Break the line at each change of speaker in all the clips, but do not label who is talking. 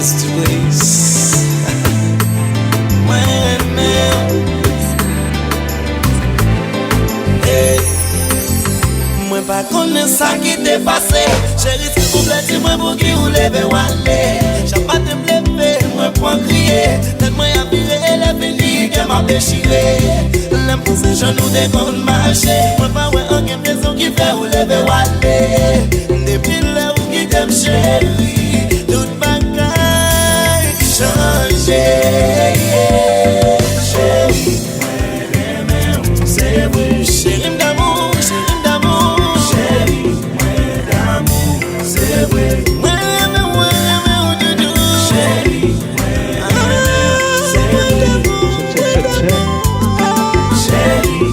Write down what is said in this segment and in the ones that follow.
face to face. Moi pas connais ça qui t'est passé. Chérie, c'est complètement moi pour qui ou lever ou aller. J'ai pas de me lever, moi point crier. Tellement y'a viré les bénis qui m'a déchiré. L'impression que je nous déconne marcher. Moi pas ouais en game maison qui fait ou lever ou aller. Depuis là où qui t'aime chérie, toute bagaille changé. Chérie, c'est vrai, chérie d'amour, chérie d'amour, chérie, d'amour, c'est vrai. Chérie,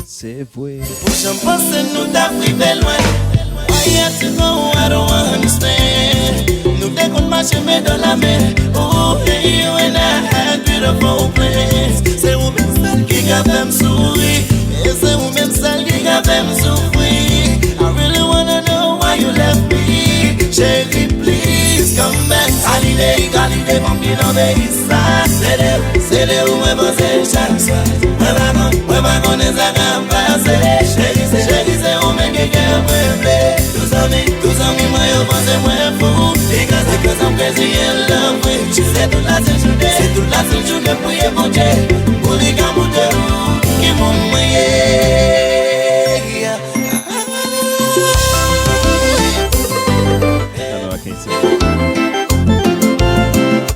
c'est vrai.
Pour j'en pense nous t'a privé loin. Why you have to go? I don't understand. Nous déconne marcher mais dans la mer. Oh, hey, you and I had beautiful plans. C'est vous-même celle qui a fait me sourire. Et c'est vous-même celle qui a fait me souffrir. I really wanna know why you left me. Chérie, please come back. Holiday, holiday, pumping on the east side. C'est de où me pensais chaque soir. Moi pas connais ça qu'à passer. Chérie, c'est vous-même qui a fait me tous amis, moi yo pense moi fou. Because I'm crazy in love with you. C'est toute la seule journée pour y manger. Pour les gamous de roue qui m'ont moyen.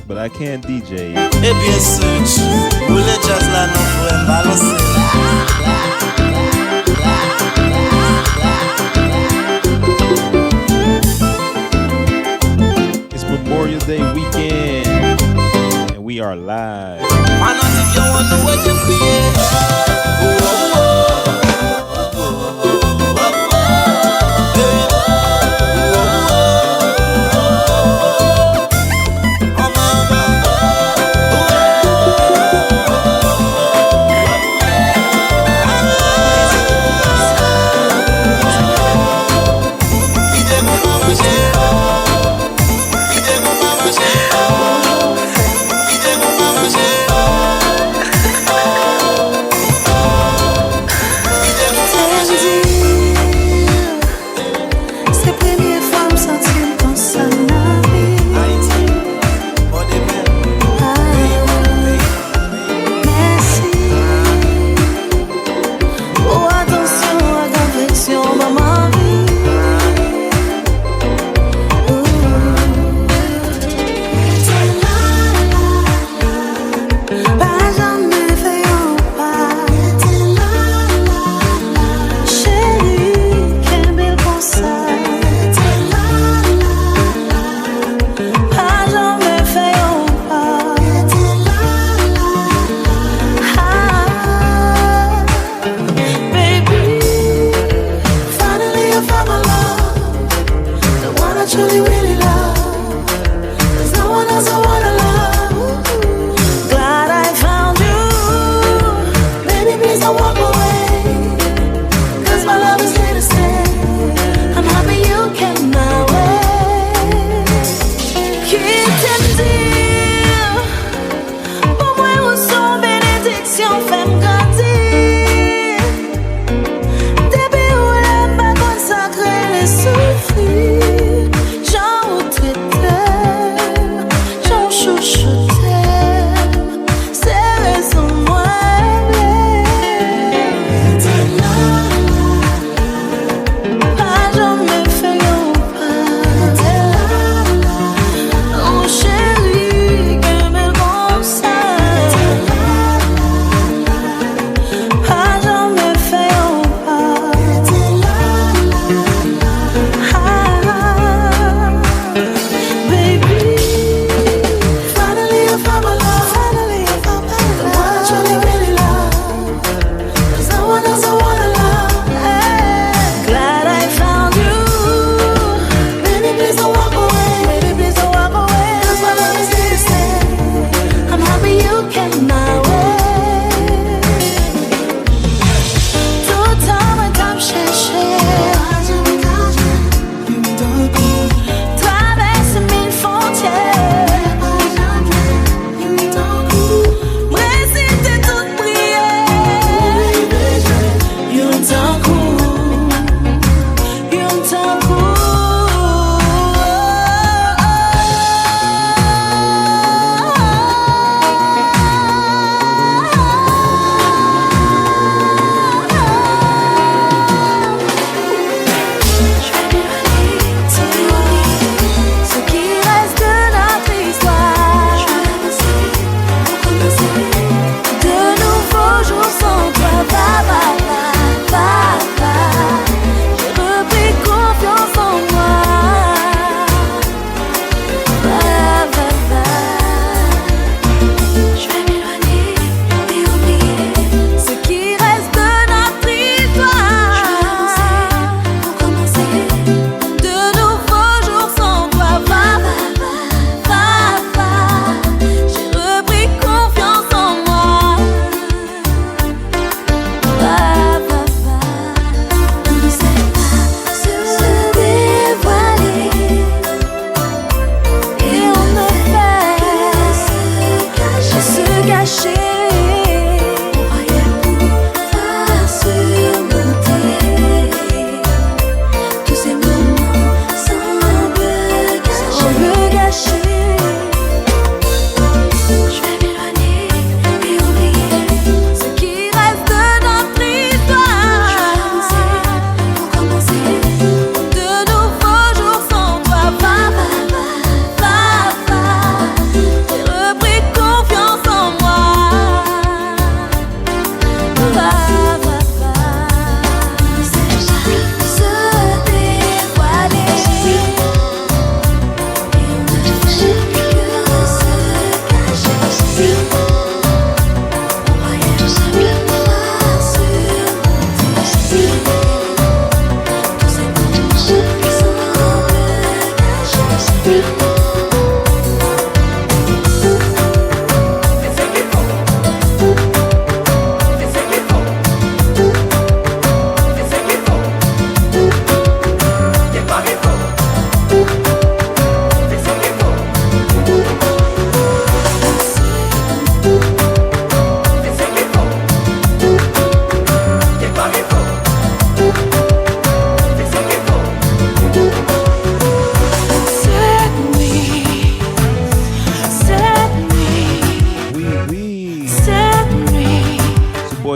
But I can DJ.
Et bien sûr, pour les jazz là, nous pouvons balancer.
It's Memorial Day weekend, and we are live.
Why not if you want to wait and create?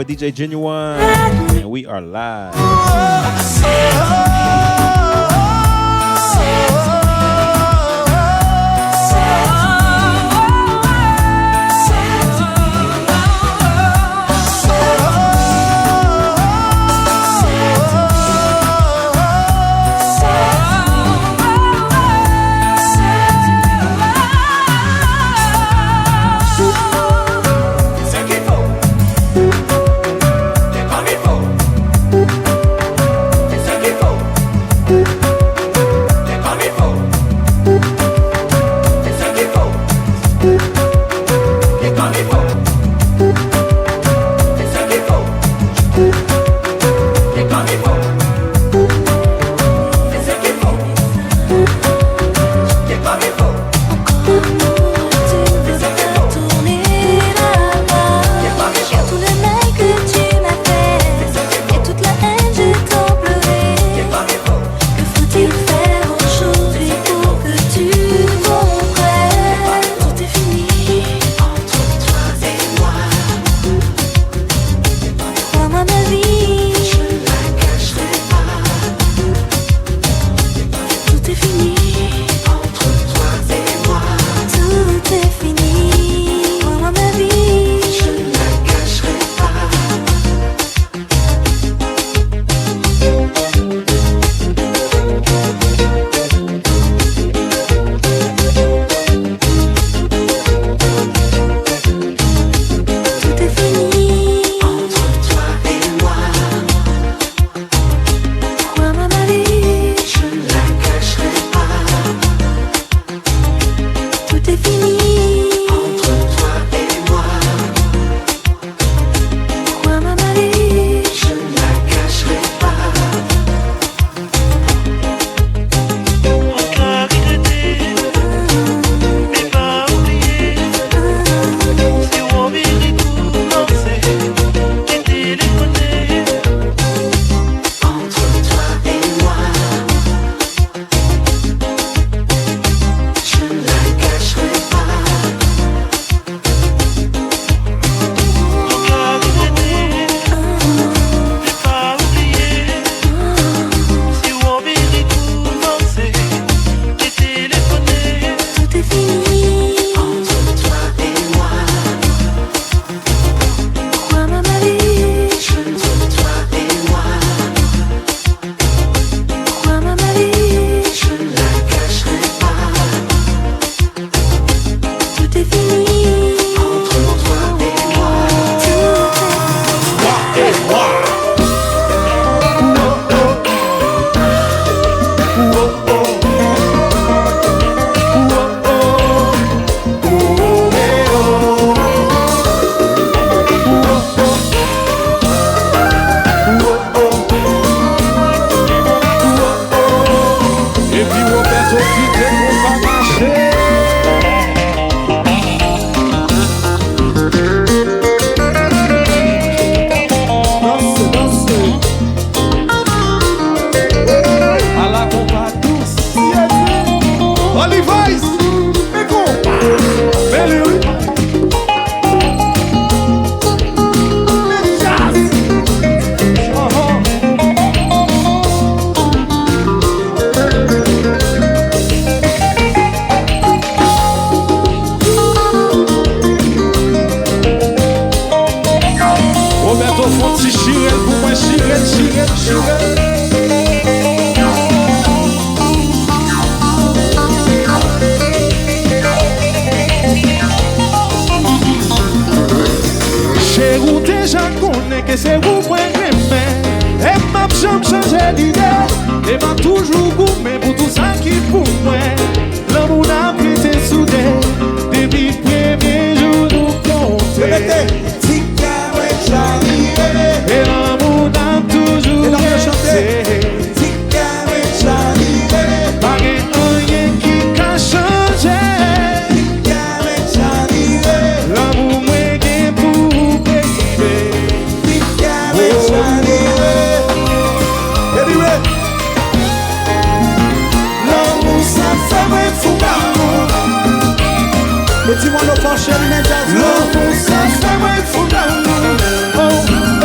boy DJ Genuine, and we are live.
Que c'est vous point aimer. Et m'a changé d'idée. Et m'a toujours goûté pour tout ça qui pour moi. L'amour n'a plus été soudé. Depuis le premier jour nous compter. Et l'amour n'a toujours été. Pas rien qui a changé. L'amour m'a gagné pour baby.
Et dis-moi le pencher, mais
l'amour ça fait fou d'amour.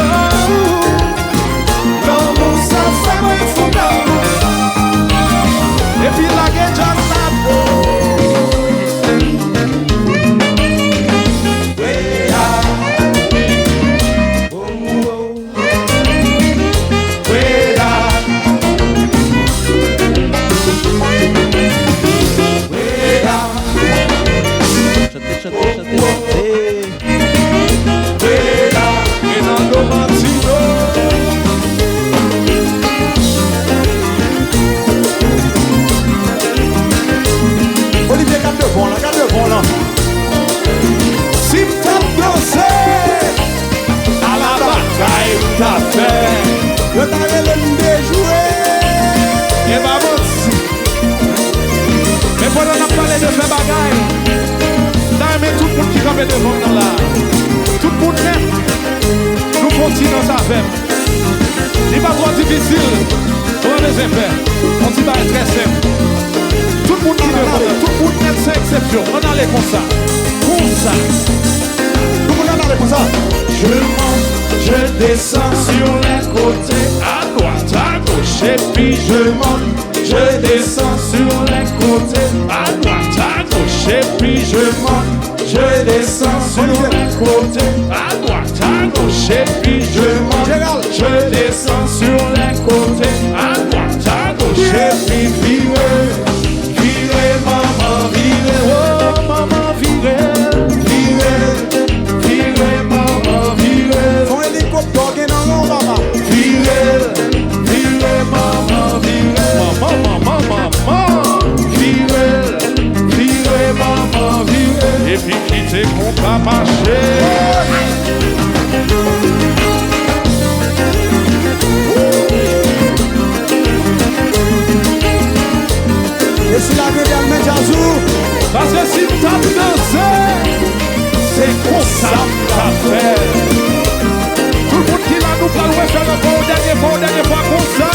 là, regarde le bon là.
Si t'as dansé à la bataille, t'as fait.
Je t'avais le déjouer.
Et maman, mais pendant qu'on a parlé de faire bagaille, t'as aimé tout le monde qui campait devant nous là. Tout le monde net, nous continuons dans sa femme. Il va trop difficile pour les effets. On dit pas très simple. Tout le monde qui devant, tout le monde net, c'est exception. On allait comme ça. Comme ça.
Tout le monde allait comme ça.
Je monte, je descends sur les côtés, à droite, à gauche, et puis je monte, je descends sur les côtés, à droite, à gauche, et puis je monte, je descends sur les côtés, à droite, à gauche, et puis je monte, je descends sur les côtés, à droite, à gauche, et puis virer, virer, maman, virer, oh maman, virer, virer, virer, maman, virer.
Son hélicoptère qui est dans l'eau, maman.
Virer, virer, maman, virer. Maman, maman, maman. Virer, virer, maman, virer. Et puis quitter qu'on va marcher.
Et si la gueule met Jazou.
Parce que si t'as dansé, c'est comme ça que t'as fait. Tout le monde qui l'a nous parle, ouais, faire le bon dernier fois comme ça.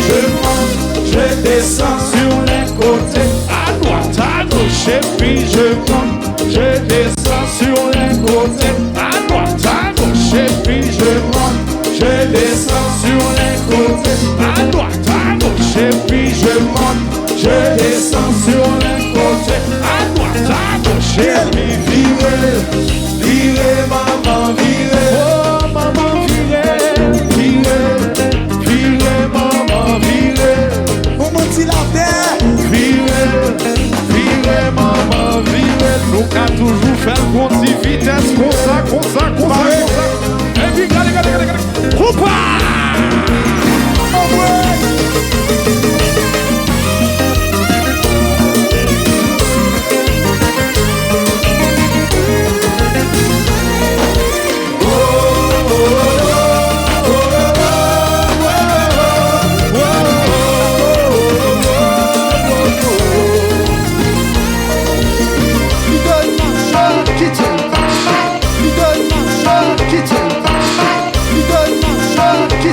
Je monte, je descends sur les côtés, à droite, à gauche, et puis je monte, je descends sur les côtés, à droite, à gauche, et puis je monte, je descends sur les côtés, à droite, à gauche, et puis je monte, je descends sur les côtés, à droite, à gauche, et puis virer, virer, maman, virer, oh maman, virer, virer, virer, maman, virer,
Pour monter la terre.
virer, virer, maman, virer. Nous qu'à toujours faire grosse vitesse, comme ça, comme ça, comme ça, comme ça. Et puis, regardez. Coupa!
Oh ouais. Qui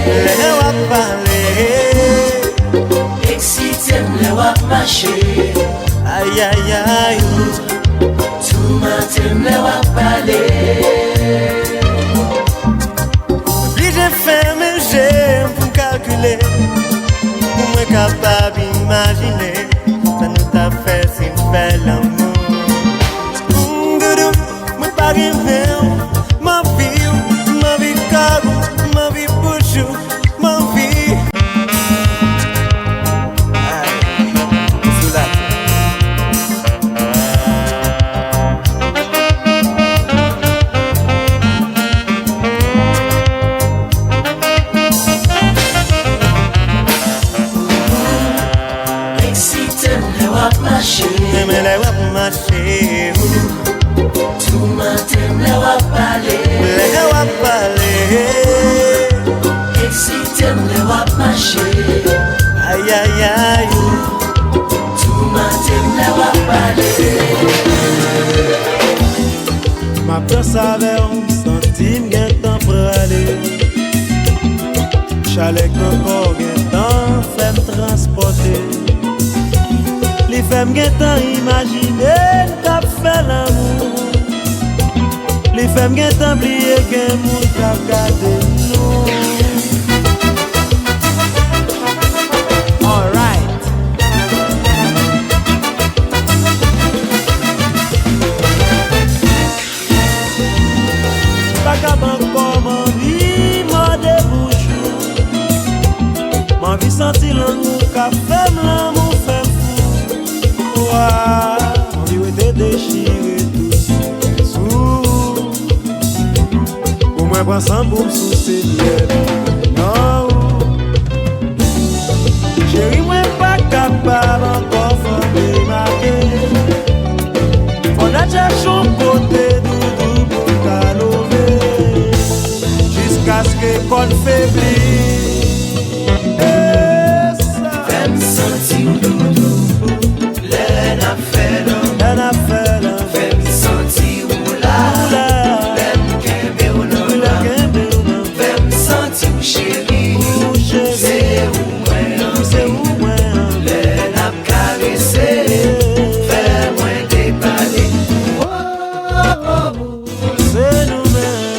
Le wap pale,
Excitez le wap marché.
aïe aïe aïe,
Tout matin le wap parler.
obligé fermer j'ai pour calculer, pour moi capable imaginer, ça nous t'a fait si fait l'amour. Goudou, moi pas rêvé, ma vie cargo, ma vie bouchou, ma vie.
Excitez le wap marché.
Mais les wap marché,
Tout matin le wap parler.
les wap parler,
Excitez le wap marché.
aïe aïe aïe.
Tout matin le wap parler.
Ma pense avec un centime gain temps pour aller. Chalet encore gain temps fait me transporter. Les femmes gain temps imaginer qu'a fait l'amour. Les femmes gain temps oublier gain moun qu'a gardé nous. All right. Vagabond comme envie, m'a débouchou. M'a vie senti l'amour qu'a fait l'amour fait fou. Ouah, m'a vie était déchiré tout sous. Pour moi prends sans boum sous ses lèvres. Non, chérie moi pas capable encore faut démarquer. Faudra chercher un côté doudou pour calover. Jusqu'à ce que qu'on faiblit.
Femme senti doudou. Le n'a fait l'homme. Femme senti oula. Femme kembe ou non. Femme senti ou chéri. C'est ou moi. Le n'a caressé. Fais moi déballer.
C'est nous-mêmes.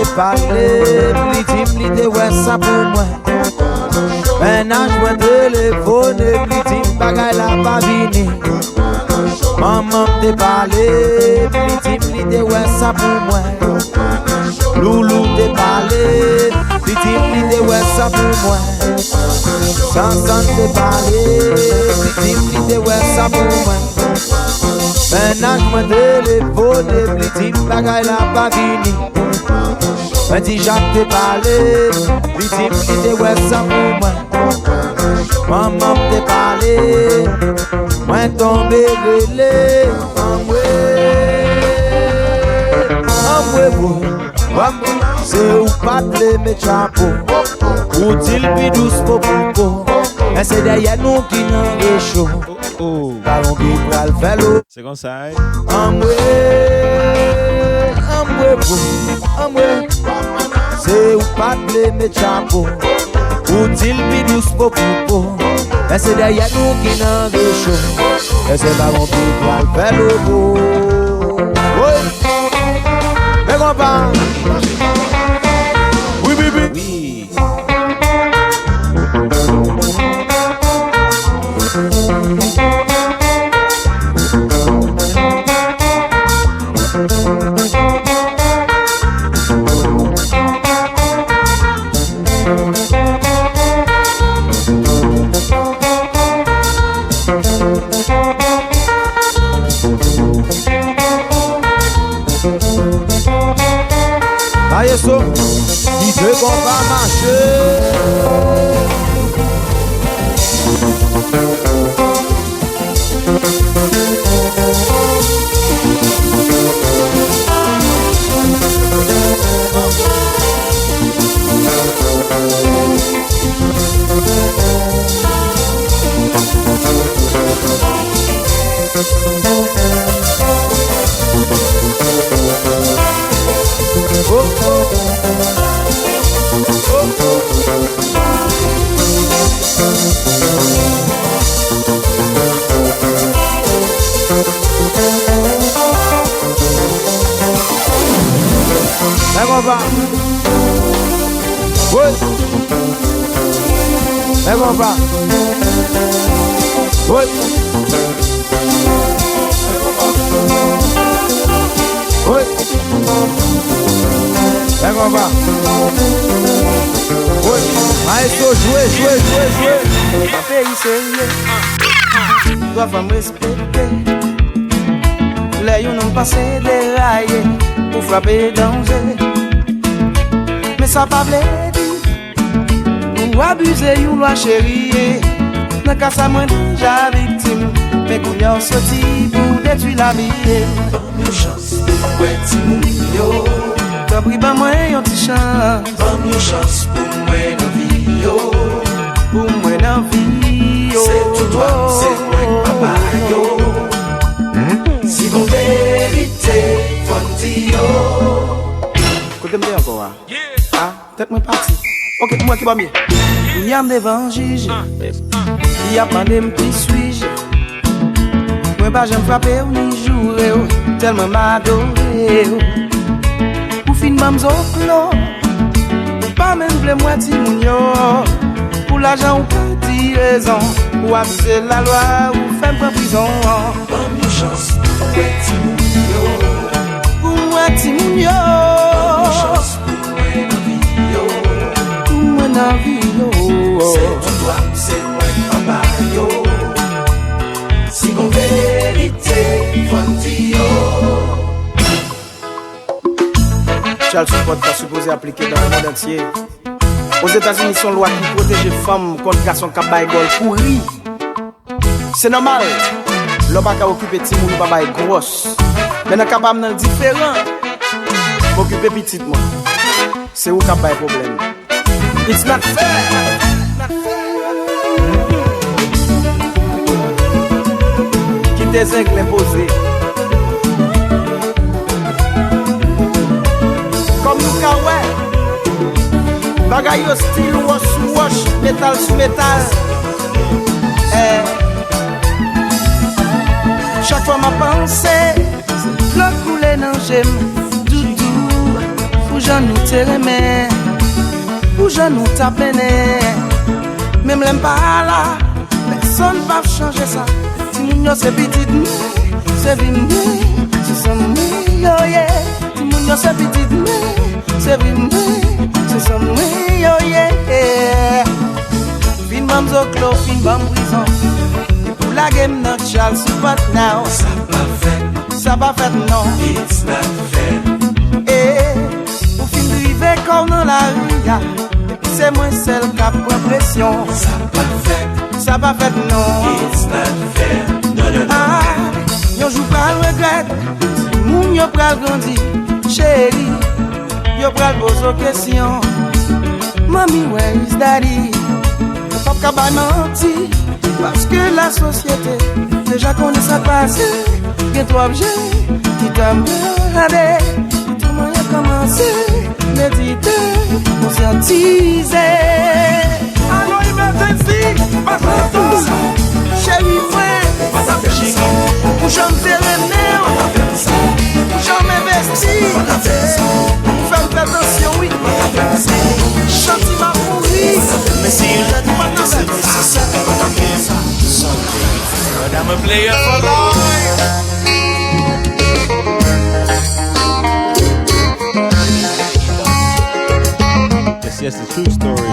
te parler, li dim li te ouais ça pour moi. Maintenant je vois téléphone, li dim bagay la pas vini. Maman te parler, li dim li te ouais ça pour moi. Loulou te parler, li dim li te ouais ça pour moi. Sansan te parler, li dim li te ouais ça pour moi. Maintenant je vois téléphone, li dim bagay la pas vini. Mais dis Jacques te parler, li dim li te ouais ça pour moi. Maman te parler, moi tombé lélé, c'est ou pas de mes chapeaux, ou t'il puis douce pour pou. Mais c'est derrière nous qui n'en est chaud. Ballon qui prend le vélo.
C'est comme ça.
C'est ou pas de mes chapeaux, ou t'il puis douce pour pou. Mais c'est derrière nous qui n'en est chaud. Et c'est ballon qui prend le vélo. Oui. Mais qu'on parle. Oui, oui, oui.
Oui.
Aïe, so, il veut qu'on va marcher.
Dois me respecter. Les yon n'ont passé déraillé pour frapper danger. Mais ça pas blé dit ou abuser yon loi chérie. Dans cas ça moi déjà victime. Mais qu'on y a sorti pour détruire la vie.
Bonne chance, ouais Timon yo.
T'as pris pas moi yon petit chance.
Bonne chance pour moi dans vie yo.
Pour moi dans vie yo.
C'est tout toi, c'est moi papa yo. Si mon vérité fonti yo.
Côté me encore ah, peut-être moi parti. OK, moi qui va mieux. Il y a devant juge. Il y a demandé me qui suis-je. Moi pas j'aime frapper ou ni jouer tellement m'adorer. Ou fin m'amzo clos. Pas même blé moi Timon yo. Pour l'argent ou pas dire raison. Ou abuser la loi ou faire prendre prison.
Bonne chance, ouais Timon yo.
Pour moi Timon yo.
Bonne chance pour moi dans vie yo.
Pour moi dans vie yo.
C'est tout toi, c'est moi papa yo. Si mon vérité fonti yo.
Child support pas supposé appliquer dans le monde entier. Aux États-Unis, son loi qui protège les femmes contre garçons qui baillent gol pour rire. C'est normal. L'homme pas occuper petit moun pas bailler grosse. Mais dans capable nan différent. Occuper petit moi. C'est où qu'a bailler problème. It's not fair. Qui des aigles imposés. Comme nous ka ouais. Bagay yo style wash sous wash, métal sous métal. Chaque fois ma pensée, l'eau coule dans j'aime. Doudou, faut j'en nous te remets, ou j'en nous t'appelais. Même l'aime pas là, personne va changer ça. Si moun yo c'est petit nous, c'est vini, c'est ça nous, yo yeah. Si moun yo c'est petit nous, c'est vini, c'est ça nous, yo yeah. Fin bam zo clos, fin bam prison. Et pour la game not shall support now. Ça va fait non. It's not fair. Et pour fin driver comme dans la rue, c'est moi seul qui prend pression. Ça va fait non. It's not fair. No, no, no. Ah, yo joue pas le regret. Moun yo pral grandi, chérie. Yo pral pose question. Mommy, where is daddy? Pop ka bay menti, parce que la société déjà connaît ça passé. Gen toi objet qui t'a regardé, tout moyen commencé, méditer, conscientiser. Allô emergency, pas ça. Chérie moi, chérie, pour j'en faire pour j'en m'investir, pour faire attention oui. Chantier m'a pourri, mais si je dois m'en faire, but I'm a player for life.
Yes, a true story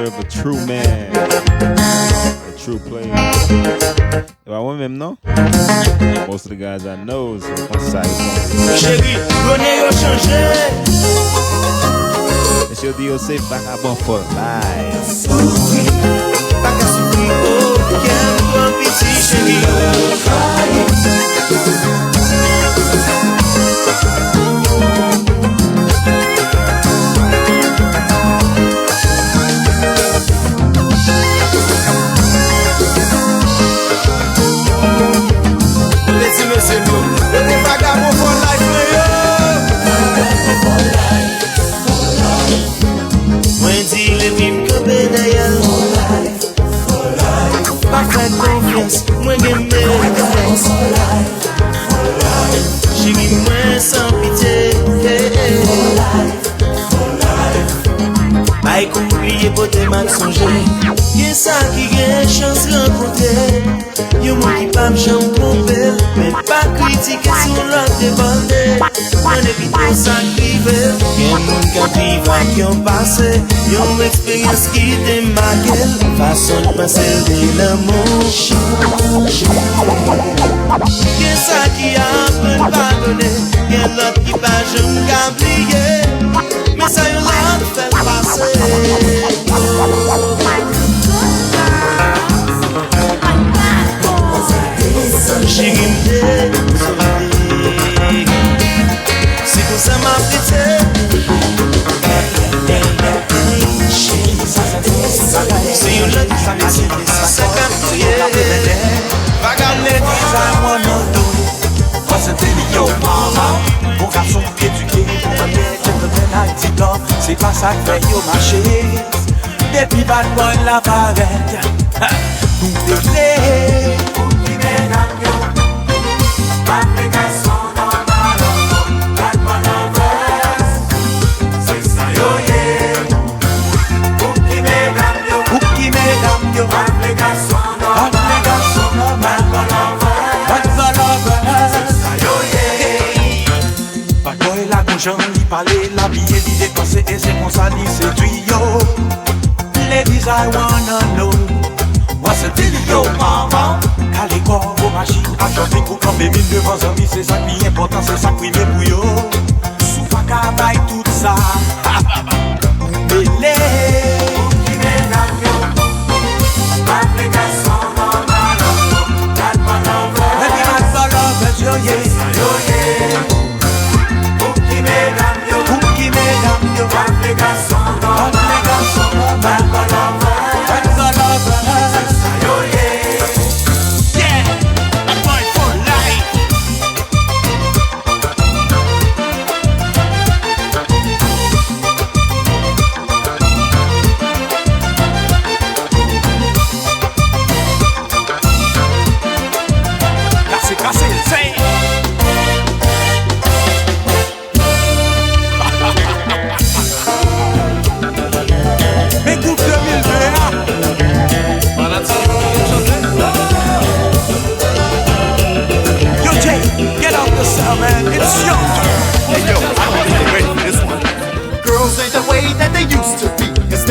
of a true man, a true player. If I want him, no? Most of the guys I know is on side.
Chérie, René yo changé.
It's your DOC vagabond for life.
Pas qu'à souffrir, oh, quel grand petit chérie.
C'est nous, on est vagabond for life,
Moi dis le vivre comme d'ailleurs. Pas faire confiance, moi j'aime confiance. Chérie, moi sans pitié. Aïe, qu'on oublier pour tes mal songer. Y'a ça qui gagne chance rencontrer. Y'a moi qui pas me chambre tromper. Mais pas critiquer sur l'autre débordé. On évite ça privé. Y'a moun qui vivent qui ont passé. Y'a une expérience qui démarque. Façon de penser de l'amour. Y'a ça qui a peu de pardonner. Y'a l'autre qui pas jamais oublier. Mais ça y'a l'autre fait passer. Chérie m'dé, c'est pour ça m'a prêté. C'est une lettre qui fait c'est ça qu'a crié.
Vagabond les design moi non tout. Moi c'était yo mama. Mon garçon éduqué pour un gentleman accident. C'est pas ça que fait yo marché. Depuis bad boy la barrette. Tout est clé.
Jean li parle, la vie li dépense et c'est pour ça li séduit yo. Ladies I wanna know what's the deal yo mama. Calé corps au machine, à chanter pour camper mine devant amis, c'est ça qui est important, c'est ça qui est pour yo. Sous pas qu'à bailler tout ça. Belé. Qui mesdames yo, pas les garçons normal, calme l'envers. Let me not follow the yo yeah.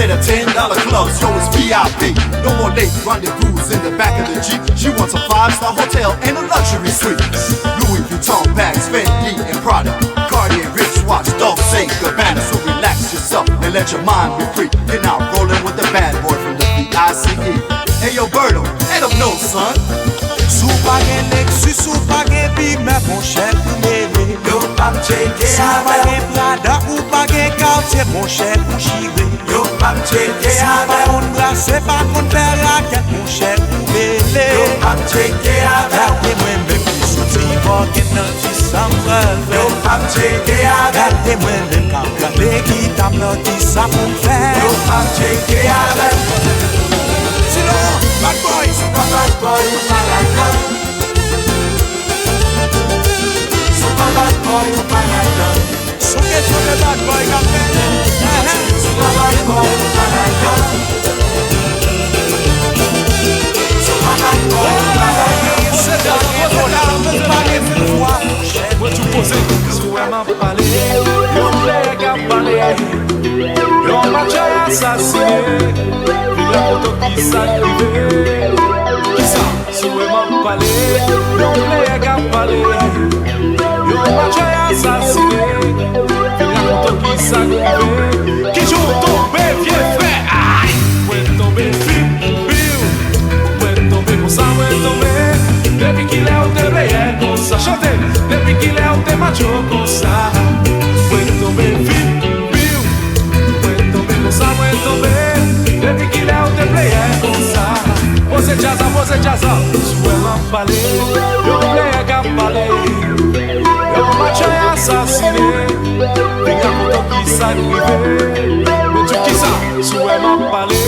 Instead of $10 clubs, yo, it's VIP. No more late rendezvous in the back of the Jeep. She wants a 5-star hotel and a luxury suite. Louis Vuitton bags, Fendi and Prada, Cartier wristwatch, Dolce & Gabbana. So relax yourself and let your mind be free. You're now rolling with the bad boy from the VICE. Hey yo, Berto, let them know, son.
Sou pa gen Lexus, sou pa gen Big Mac, mon chèk pou mène.
Yo, pap cheke
Sou pa gen Prada, ou pa gen Cartier, mon chèk pou chire.
Yo, pap cheke
Sou pa kon brase, pa kon fè raket, mon chèk pou mène.
Yo, pap cheke
Gade mwen mèm ki soti voken nan ti sambrel.
Yo, pap cheke
Gade mwen mèm ka plate ki tam nan ti sa pou fè.
Yo, pap cheke
Sinon, bad boy,
Super bad boy, Malaka. Super bad boy, Malaka.
sou kesyon de bad boy ka fè.
Super bad boy, Malaka. Super bad boy, Malaka.
Se danye dolar, mwen pale fè fwa.
Mwen tou pose, sou eman pale, yon leg a pale, yon matche asasine, vile moto ki sa krive. Ki sa, sou eman pale, yon leg a pale, yon matche asasine, vile moto ki sa krive. Ki jou tombe vie fè, ay, mwen tombe biu, mwen tombe kon sa, mwen tombe. Depi ki le ou te veye kon sa, chante. Depi ki le ou te macho kon sa, mwen tombe biu, mwen tombe kon sa, mwen tombe. Depi ki le ou te veye kon sa, pose jaza, sou eman pale, yon pleye ka pale, yon macho asasine, vinga koto ki sa krive. Men tu ki sa, sou eman pale,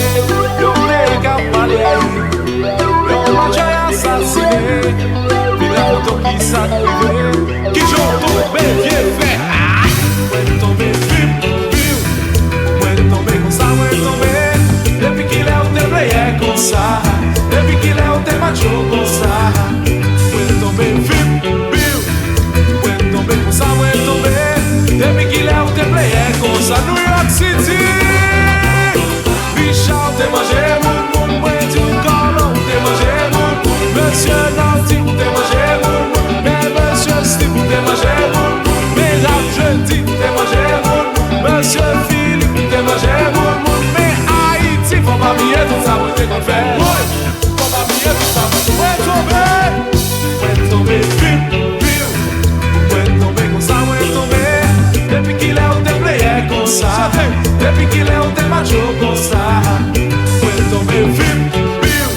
yon pleye ka pale, yon macho asasine, vinga koto ki sa krive. Ki jou tombe vie fè, mwen tombe biu, mwen tombe kon sa, mwen tombe. Depi ki le ou te veye kon sa, depi ki le ou te macho kon sa, mwen tombe biu, mwen tombe kon sa, mwen tombe. Depi ki le ou te veye kon sa, New York City. Bichard te manje moun, mwen di kolo te manje moun, Monsieur Nanti te manje moun, mais Monsieur Steve te manje moun, mais Rap Jeudi te manje moun, Monsieur Philippe te manje moun, mais Haïti faut pas oublier tout ça, mwen te kon fè. Faut pas oublier tout ça, mwen tombe biu, mwen tombe kon sa, mwen tombe. Depi ki le ou te pleye kon sa, depi ki le ou te macho kon sa, mwen tombe biu,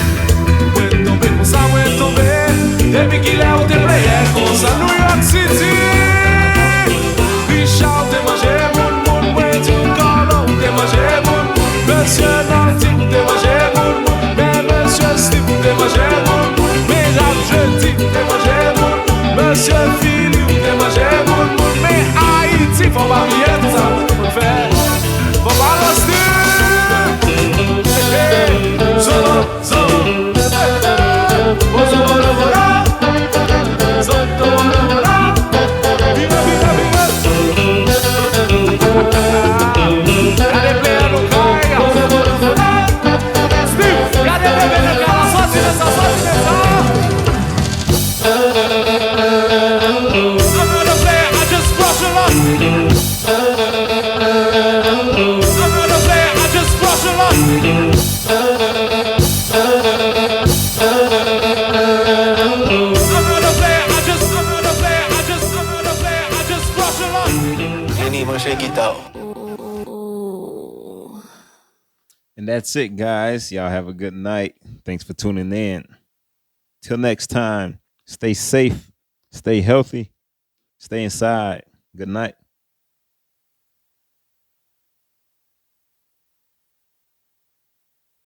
mwen tombe kon sa, mwen tombe. Depi ki le ou te pleye kon sa, New York City. Bichard te manje moun, mwen di kolo te manje moun, Monsieur Nanti te manje moun, mais Monsieur Steve te manje moun, mais Rap Jeudi te manje moun, Monsieur Philippe te manje moun, mais Haïti faut pas oublier tout ça, mwen fè. Faut pas rester.
And that's it, guys. Y'all have a good night. Thanks for tuning in. Till next time, stay safe, stay healthy, stay inside. Good night.